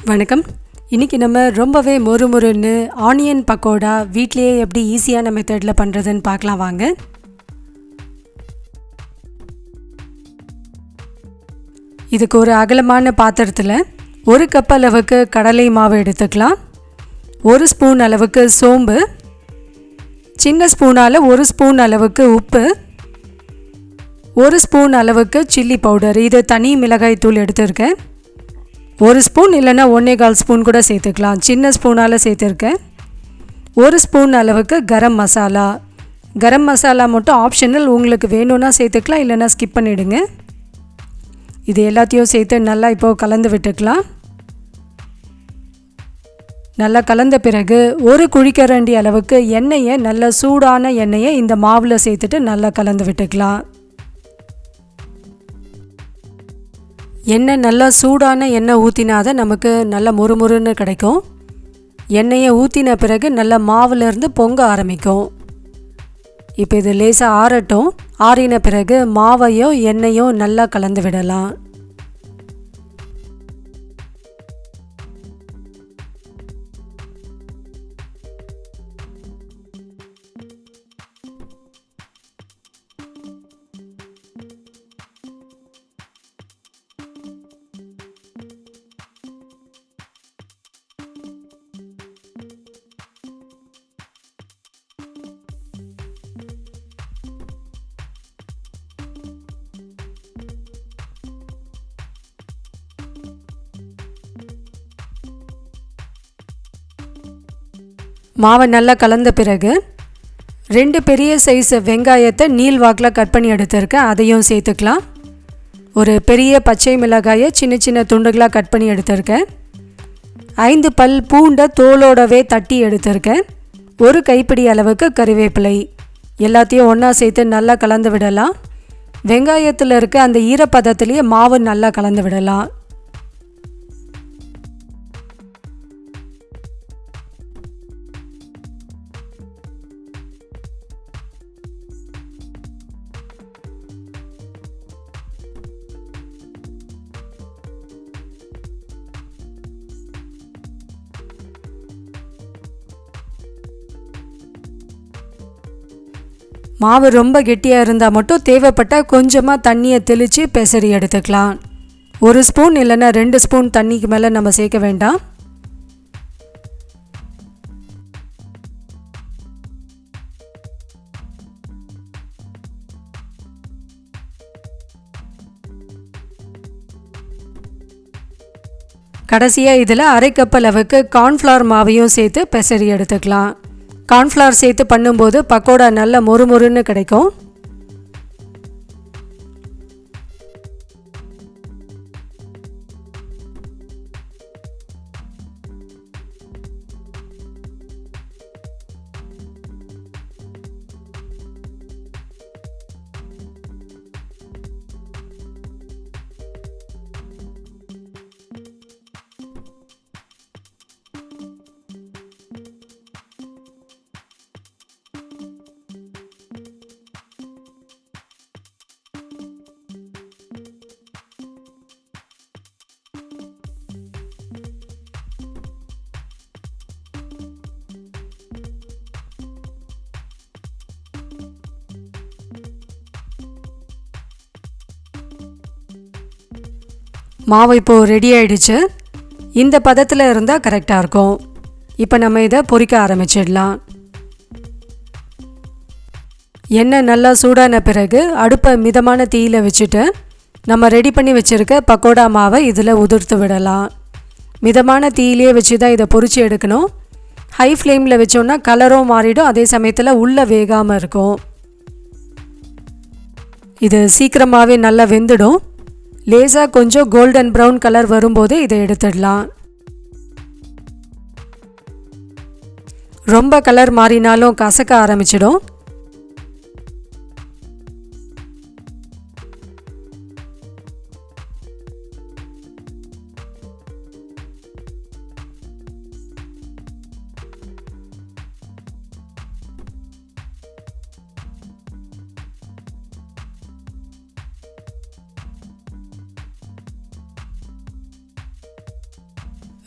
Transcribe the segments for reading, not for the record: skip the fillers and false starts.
வணக்கம். இன்றைக்கி நம்ம ரொம்பவே மொறுமொறுன்னு ஆனியன் பக்கோடா வீட்லேயே எப்படி ஈஸியான மெத்தடில் பண்ணுறதுன்னு பார்க்கலாம் வாங்க. இதுக்கு ஒரு அகலமான பாத்திரத்தில் 1 கப் அளவுக்கு கடலை மாவு எடுத்துக்கலாம். 1 ஸ்பூன் அளவுக்கு சோம்பு, சின்ன ஸ்பூனால் 1 ஸ்பூன் அளவுக்கு உப்பு, 1 ஸ்பூன் அளவுக்கு சில்லி பவுடர், இது தனி மிளகாய் தூள் எடுத்துருக்கேன். 1 ஸ்பூன் இல்லைன்னா 1.25 ஸ்பூன் கூட சேர்த்துக்கலாம், சின்ன ஸ்பூனால் சேர்த்துருக்கேன். 1 ஸ்பூன் அளவுக்கு கரம் மசாலா. கரம் மசாலா மட்டும் ஆப்ஷனல், உங்களுக்கு வேணும்னா சேர்த்துக்கலாம், இல்லைன்னா ஸ்கிப் பண்ணிவிடுங்க. இது எல்லாத்தையும் சேர்த்து நல்லா இப்போது கலந்து விட்டுக்கலாம். நல்லா கலந்த பிறகு 1 குழிக்கரண்டி அளவுக்கு எண்ணெயை, நல்ல சூடான எண்ணெயை இந்த மாவில் சேர்த்துட்டு நல்லா கலந்து விட்டுக்கலாம். எண்ணெய் நல்லா சூடான எண்ணெய் ஊற்றினாதான் நமக்கு நல்ல மொறுமொறுன்னு கிடைக்கும். எண்ணெயை ஊற்றின பிறகு நல்லா மாவுலேருந்து பொங்க ஆரம்பிக்கும். இப்போ இது லேசாக ஆறட்டும். ஆறின பிறகு மாவையும் எண்ணெயும் நல்லா கலந்து விடலாம். மாவை நல்லா கலந்த பிறகு 2 பெரிய சைஸ் வெங்காயத்தை நீள் வாக்கில் கட் பண்ணி எடுத்துருக்கேன், அதையும் சேர்த்துக்கலாம். ஒரு பெரிய பச்சை மிளகாயை சின்ன சின்ன துண்டுகளாக கட் பண்ணி எடுத்துருக்கேன். 5 பல் பூண்டை தோலோடவே தட்டி எடுத்துருக்கேன். 1 கைப்பிடி அளவுக்கு கறிவேப்பிலை. எல்லாத்தையும் ஒன்றா சேர்த்து நல்லா கலந்து விடலாம். வெங்காயத்தில் இருக்க அந்த ஈரப்பதத்துலேயே மாவு நல்லா கலந்து விடலாம். மாவு ரொம்ப கெட்டியாக இருந்தால் மட்டும் தேவைப்பட்டால் கொஞ்சமாக தண்ணியை தெளித்து பெசரி எடுத்துக்கலாம். 1 ஸ்பூன் இல்லைன்னா 2 ஸ்பூன் தண்ணிக்கு மேலே நம்ம சேர்க்க வேண்டாம். கடைசியாக இதில் 1/2 கப் அளவுக்கு கார்ன்ஃப்ளவர் மாவையும் சேர்த்து பெசரி எடுத்துக்கலாம். கார்ன்ஃப்ளவர் சேர்த்து பண்ணும்போது பக்கோடா நல்ல மொறுமொறுன்னு கிடைக்கும். மாவு இப்போது ரெடி ஆகிடுச்சு. இந்த பதத்தில் இருந்தால் கரெக்டாக இருக்கும். இப்போ நம்ம இதை பொரிக்க ஆரம்பிச்சிடலாம். எண்ணெய் நல்லா சூடான பிறகு அடுப்பை மிதமான தீயில் வச்சுட்டு நம்ம ரெடி பண்ணி வச்சுருக்க பக்கோடா மாவை இதில் உதிர்த்து விடலாம். மிதமான தீயிலே வச்சு தான் இதை பொரித்து எடுக்கணும். ஹை ஃப்ளேமில் வச்சோன்னா கலரும் மாறிடும், அதே சமயத்தில் உள்ளே வேகாமல் இருக்கும். இது சீக்கிரமாகவே நல்லா வெந்துடும். லேசாக கொஞ்சம் கோல்டன் ப்ரௌன் கலர் வரும்போது இதை எடுத்துடலாம். ரொம்ப கலர் மாறினாலும் கசக்க ஆரம்பிச்சிடும்.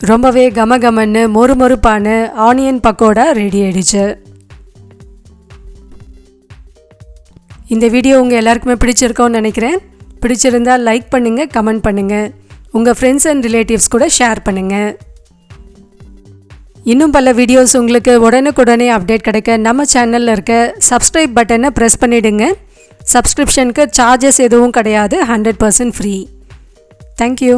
ரொம்பவே கமகமன்னு மொறுமொறுப்பான ஆனியன் பக்கோடா ரெடி ஆயிடுச்சு. இந்த வீடியோ உங்கள் எல்லாருக்குமே பிடிச்சிருக்கோன்னு நினைக்கிறேன். பிடிச்சிருந்தால் லைக் பண்ணுங்கள், கமெண்ட் பண்ணுங்கள், உங்கள் ஃப்ரெண்ட்ஸ் அண்ட் ரிலேட்டிவ்ஸ் கூட ஷேர் பண்ணுங்கள். இன்னும் பல வீடியோஸ் உங்களுக்கு உடனுக்குடனே அப்டேட் கிடைக்க நம்ம சேனலில் இருக்க சப்ஸ்கிரைப் பட்டனை ப்ரெஸ் பண்ணிவிடுங்க. சப்ஸ்கிரிப்ஷனுக்கு சார்ஜஸ் எதுவும் கிடையாது, 100% ஃப்ரீ. தேங்க்யூ.